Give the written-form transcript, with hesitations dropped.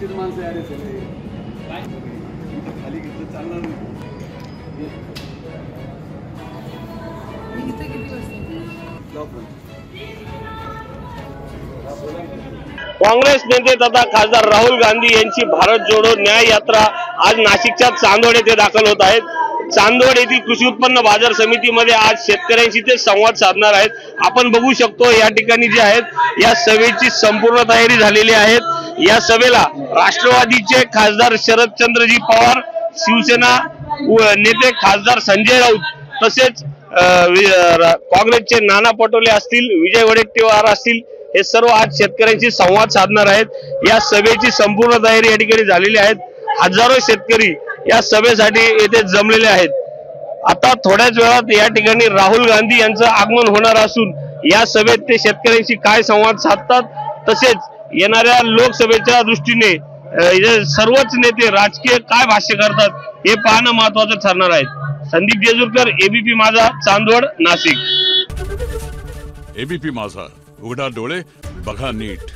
तुमचीच माणसं आहे सगळे खाली घेतलं चालणार नाही। काँग्रेस नेते तथा खासदार राहुल गांधी यांची भारत जोडो न्याय यात्रा आज नाशिकच्या चांदवड येथे दाखल होत आहेत। चांदवड येथील कृषी उत्पन्न बाजार समितीमध्ये आज शेतकऱ्यांशी ते संवाद साधणार आहेत। आपण बघू शकतो या ठिकाणी जे आहेत या सभेची संपूर्ण तयारी झालेली आहे। या सभेला राष्ट्रवादीचे खासदार शरदचंद्रजी पवार, शिवसेना नेते खासदार संजय राऊत तसेच काँग्रेसचे नाना पटोले असतील, विजय वडेट्टीवार असतील, हे सर्व आज शेतकऱ्यांशी संवाद साधणार आहेत। या सभेची संपूर्ण तयारी या ठिकाणी झालेली आहे। हजारो शेतकरी या सभेसाठी येथे जमलेले आहेत। आता थोड्याच वेळात या ठिकाणी राहुल गांधी यांचं आगमन होणार असून या सभेत ते शेतकऱ्यांशी काय संवाद साधतात, तसेच येणाऱ्या लोकसभेच्या दृष्टीने सर्वच नेते राजकीय काय भाष्य करतात हे पाहणं महत्त्वाचं ठरणार आहे। संदीप जेजुरकर, एबीपी माझा, चांदवड, नाशिक। एबीपी माझा, उघडा डोळे बघा नीट।